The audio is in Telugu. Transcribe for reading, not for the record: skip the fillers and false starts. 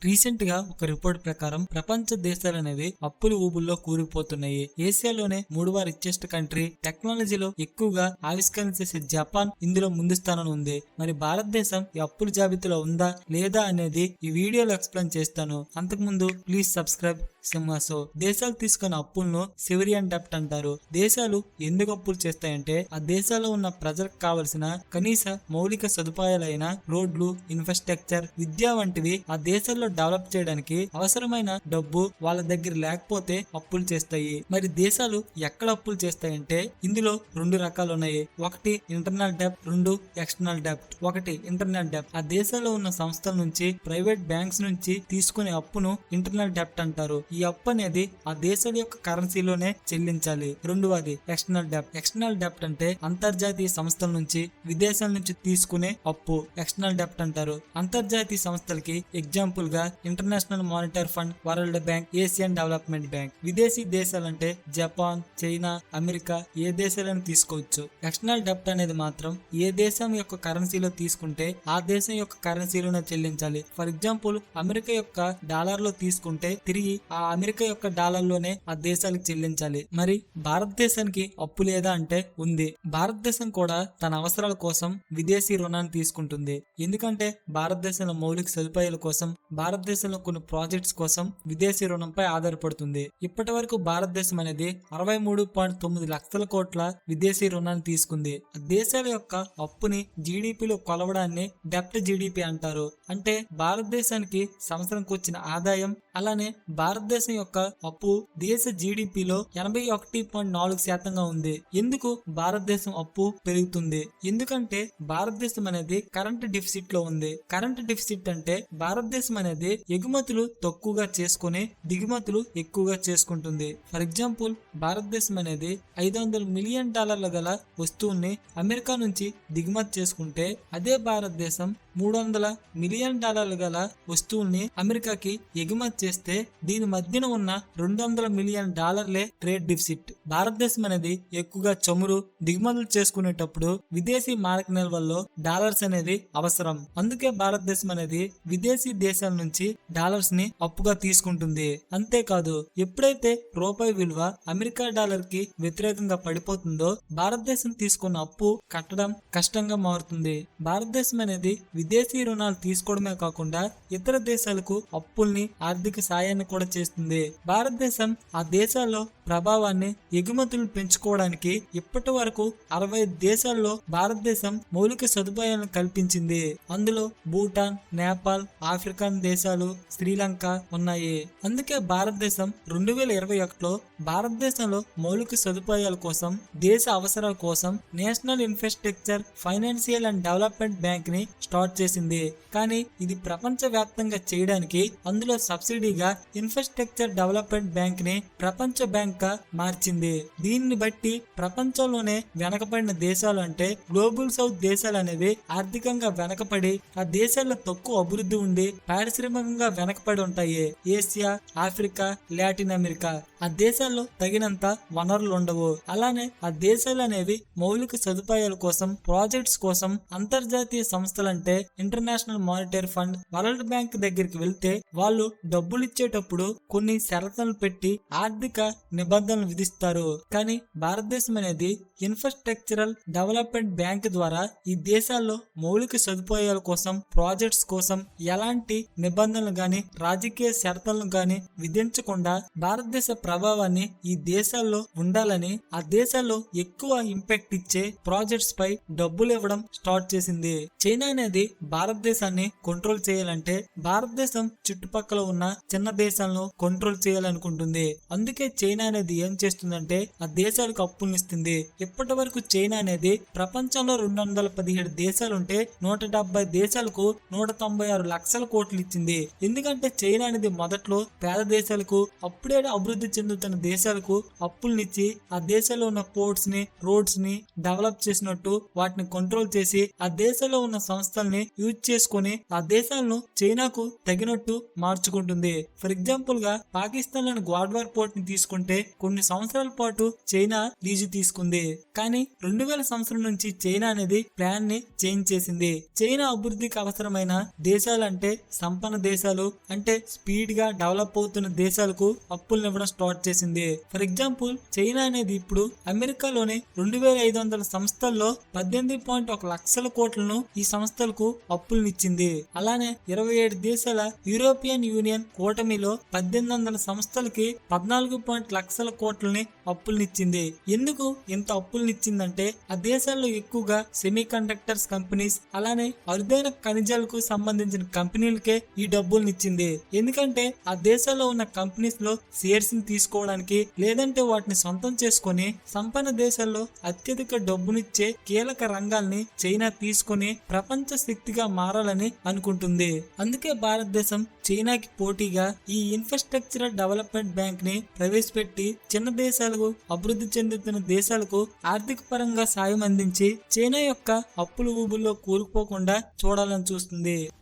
రీసెంట్ గా ఒక రిపోర్ట్ ప్రకారం ప్రపంచ దేశాలనేవి అప్పుల ఊబుల్లో కూరుకుపోతున్నాయి. ఏసియాలోనే మూడవ రిచెస్ట్ కంట్రీ, టెక్నాలజీలో ఎక్కువగా ఆవిష్కరణ చేసే జపాన్ ఇందులో ముందు స్థానంలో ఉంది. మరి భారతదేశం ఈ అప్పుల జాబితాలో ఉందా లేదా అనేది ఈ వీడియోలో ఎక్స్ప్లెయిన్ చేస్తాను. అంతకుముందు ప్లీజ్ సబ్స్క్రైబ్ సింహాసో. దేశాలు తీసుకున్న అప్పులను సివిరియన్ డెప్ట్ అంటారు. దేశాలు ఎందుకు అప్పులు చేస్తాయంటే ఆ దేశాల్లో ఉన్న ప్రజలకు కావలసిన కనీస మౌలిక సదుపాయాలైన రోడ్లు, ఇన్ఫ్రాస్ట్రక్చర్, విద్య వంటివి ఆ దేశాల్లో డెవలప్ చేయడానికి అవసరమైన డబ్బు వాళ్ళ దగ్గర లేకపోతే అప్పులు చేస్తాయి. మరి దేశాలు ఎక్కడ అప్పులు చేస్తాయంటే ఇందులో రెండు రకాలు ఉన్నాయి. ఒకటి ఇంటర్నల్ డెప్ట్, రెండు ఎక్స్టర్నల్ డెప్ట్. ఒకటి ఇంటర్నల్ డెప్ట్, ఆ దేశాల్లో ఉన్న సంస్థల నుంచి, ప్రైవేట్ బ్యాంక్స్ నుంచి తీసుకునే అప్పును ఇంటర్నల్ డెప్ట్ అంటారు. ఈ అప్పు అనేది ఆ దేశాల యొక్క కరెన్సీలోనే చెల్లించాలి. రెండవది ఎక్స్టర్నల్ డెప్ట్. ఎక్స్టర్నల్ డెప్ట్ అంటే అంతర్జాతీయ సంస్థల నుంచి, విదేశాల నుంచి తీసుకునే అప్పు ఎక్స్టర్నల్ డెప్ట్ అంటారు. అంతర్జాతీయ సంస్థలకి ఎగ్జాంపుల్ గా international monetary fund, world bank, Asian development bank. విదేశీ దేశాలంటే జపాన్, చైనా, అమెరికా, ఏ దేశాలను తీసుకోవచ్చు. ఎక్స్టర్నల్ డెప్ట్ అనేది మాత్రం ఏ దేశం యొక్క కరెన్సీలో తీసుకుంటే ఆ దేశం యొక్క కరెన్సీలోనే చెల్లించాలి. ఫర్ ఎగ్జాంపుల్ అమెరికా యొక్క డాలర్లో తీసుకుంటే తిరిగి ఆ అమెరికా యొక్క డాలర్లోనే ఆ దేశాలకు చెల్లించాలి. మరి భారతదేశానికి అప్పు లేదా అంటే ఉంది. భారతదేశం కూడా తన అవసరాల కోసం విదేశీ రుణాన్ని తీసుకుంటుంది. ఎందుకంటే భారతదేశంలో మౌలిక సదుపాయాల కోసం, భారతదేశంలో కొన్ని ప్రాజెక్ట్స్ కోసం విదేశీ రుణంపై ఆధారపడుతుంది. ఇప్పటి వరకు భారతదేశం అనేది 63.9 లక్షల కోట్ల విదేశీ రుణాన్ని తీసుకుంది. దేశాల యొక్క అప్పుని జీడిపిలో కొలవడాన్ని డెప్ట్ జీడిపి అంటారు. అంటే భారతదేశానికి సంవత్సరంకి వచ్చిన ఆదాయం, అలానే భారతదేశం యొక్క అప్పు దేశ జీడిపిలో 81.4% ఉంది. ఎందుకు భారతదేశం అప్పు పెరుగుతుంది? ఎందుకంటే భారతదేశం అనేది కరెంట్ డెఫిసిట్ లో ఉంది. కరెంట్ డెఫిసిట్ అంటే భారతదేశం అనేది ఎగుమతులు తక్కువగా చేసుకుని దిగుమతులు ఎక్కువగా చేసుకుంటుంది. ఫర్ ఎగ్జాంపుల్ భారతదేశం అనేది $500 మిలియన్ గల వస్తువుల్ని అమెరికా నుంచి దిగుమతి చేసుకుంటే అదే భారతదేశం $300 మిలియన్ గల వస్తువుల్ని అమెరికాకి ఎగుమతి చేస్తే దీని మధ్యన ఉన్న $200 మిలియన్ ట్రేడ్ డెఫిసిట్. భారతదేశం అనేది ఎక్కువగా చమురు దిగుమతులు చేసుకునేటప్పుడు విదేశీ మారక నిల్వల్లో డాలర్స్ అనేది అవసరం. అందుకే భారతదేశం అనేది విదేశీ దేశాల నుంచి డాలర్స్ ని అప్పుగా తీసుకుంటుంది. అంతేకాదు, ఎప్పుడైతే రూపాయి విలువ అమెరికా డాలర్ కి వ్యతిరేకంగా పడిపోతుందో భారతదేశం తీసుకున్న అప్పు కట్టడం కష్టంగా మారుతుంది. భారతదేశం అనేది విదేశీ రుణాలు తీసుకోవడమే కాకుండా ఇతర దేశాలకు అప్పుల్ని, ఆర్థిక సాయాన్ని కూడా చేస్తుంది. భారతదేశం ఆ దేశాల్లో ప్రభావాన్ని, ఎగుమతులు పెంచుకోవడానికి ఇప్పటి వరకు 60 దేశాల్లో భారతదేశం మౌలిక సదుపాయాలను కల్పించింది. అందులో భూటాన్, నేపాల్, ఆఫ్రికన్ దేశాలు, శ్రీలంక ఉన్నాయి. అందుకే భారతదేశం 2021లో భారతదేశంలో మౌలిక సదుపాయాల కోసం, దేశ అవసరాల కోసం national infrastructure financial and development bank ని స్టార్ట్ చేసింది. కానీ ఇది ప్రపంచ వ్యాప్తంగా చేయడానికి అందులో సబ్సిడీగా ఇన్ఫ్రాస్ట్రక్చర్ డెవలప్మెంట్ బ్యాంక్ ని ప్రపంచ బ్యాంక్ గా మార్చింది. దీన్ని బట్టి ప్రపంచంలోనే వెనకబడిన దేశాలు అంటే గ్లోబల్ సౌత్ దేశాలు అనేవి ఆర్థికంగా వెనకపడి, ఆ దేశాల్లో తక్కువ అభివృద్ధి ఉండి పారిశ్రామికంగా వెనకపడి ఉంటాయి. ఏసియా, ఆఫ్రికా, లాటిన్ అమెరికా ఆ దేశాల్లో తగినంత వనరులు ఉండవు. అలానే ఆ దేశాలు అనేవి మౌలిక సదుపాయాల కోసం, ప్రాజెక్ట్స్ కోసం అంతర్జాతీయ సంస్థలంటే international monetary fund, world bank దగ్గరికి వెళ్తే వాళ్ళు డబ్బులు ఇచ్చేటప్పుడు కొన్ని షరతులు పెట్టి ఆర్థిక నిబంధనలు విధిస్తారు. కానీ భారతదేశం అనేది ఇన్ఫ్రాస్ట్రక్చరల్ డెవలప్మెంట్ బ్యాంక్ ద్వారా ఈ దేశాల్లో మౌలిక సదుపాయాల కోసం, ప్రాజెక్ట్స్ కోసం ఎలాంటి నిబంధనలు గాని, రాజకీయ షరతులను గాని విధించకుండా భారతదేశ ప్రభావాన్ని ఈ దేశాల్లో ఉండాలని ఆ దేశాల్లో ఎక్కువ ఇంపాక్ట్ ఇచ్చే ప్రాజెక్ట్స్ పై డబ్బులు ఇవ్వడం స్టార్ట్ చేసింది. చైనా అనేది భారతదేశాన్ని కంట్రోల్ చేయాలంటే భారతదేశం చుట్టుపక్కల ఉన్న చిన్న దేశాలను కంట్రోల్ చేయాలనుకుంటుంది. అందుకే చైనా అనేది ఏం చేస్తుందంటే ఆ దేశాలకు అప్పులు ఇస్తుంది. ఇప్పటి వరకు చైనా అనేది ప్రపంచంలో 217 దేశాలుంటే 170 దేశాలకు 196 లక్షల కోట్లు ఇచ్చింది. ఎందుకంటే చైనా అనేది మొదట్లో పేద దేశాలకు అప్పుడే అభివృద్ధి చెందుతున్న దేశాలకు అప్పుల్నిచ్చి ఆ దేశాల్లో ఉన్న పోర్ట్స్ ని, రోడ్స్ ని డెవలప్ చేసినట్టు వాటిని కంట్రోల్ చేసి ఆ దేశాల్లో ఉన్న సంస్థల్ని యూజ్ చేసుకుని ఆ దేశాలను చైనాకు తగినట్టు మార్చుకుంటుంది. ఫర్ ఎగ్జాంపుల్ గా పాకిస్తాన్ లోని గ్వాడ్వార్ పోర్ట్ ని తీసుకుంటే కొన్ని సంవత్సరాల పాటు చైనా లీజు తీసుకుంది. కానీ 2000 సంవత్సరం నుంచి చైనా అనేది ప్లాన్ ని చేంజ్ చేసింది. చైనా అభివృద్ధికి అవసరమైన దేశాలంటే సంపన్న దేశాలు అంటే స్పీడ్ గా డెవలప్ అవుతున్న దేశాలకు అప్పులు ఇవ్వడం స్టార్ట్ చేసింది. ఫర్ ఎగ్జాంపుల్ చైనా అనేది ఇప్పుడు అమెరికాలోని 2500 సంస్థల్లో 18.1 లక్షల కోట్లను ఈ సంస్థలకు అప్పులనిచ్చింది. అలానే 27 దేశాల యూరోపియన్ యూనియన్ కూటమిలో 1800 సంస్థలకి 14 లక్షల కోట్లని అప్పులనిచ్చింది. ఎందుకు ఇంత అప్పులనిచ్చిందంటే ఆ దేశాల్లో ఎక్కువగా సెమీ కండక్టర్స్ కంపెనీస్ అలానే అరుదైన ఖనిజాలకు సంబంధించిన కంపెనీలకే ఈ డబ్బులనిచ్చింది. ఎందుకంటే ఆ దేశాల్లో ఉన్న కంపెనీస్ లో షేర్స్ ని తీసుకోవడానికి లేదంటే వాటిని సొంతం చేసుకుని సంపన్న దేశాల్లో అత్యధిక డబ్బునిచ్చే కీలక రంగాల్ని చైనా తీసుకుని ప్రపంచ శక్తిగా మారాలని అనుకుంటుంది. అందుకే భారతదేశం చైనాకి పోటీగా ఈ ఇన్ఫ్రాస్ట్రక్చరల్ డెవలప్మెంట్ బ్యాంక్ ని ప్రవేశపెట్టి చిన్న దేశాలకు, అభివృద్ధి చెందుతున్న దేశాలకు ఆర్థిక పరంగా సాయం అందించి చైనా యొక్క అప్పుల ఊబుల్లో కూరుకుపోకుండా చూడాలని చూస్తుంది.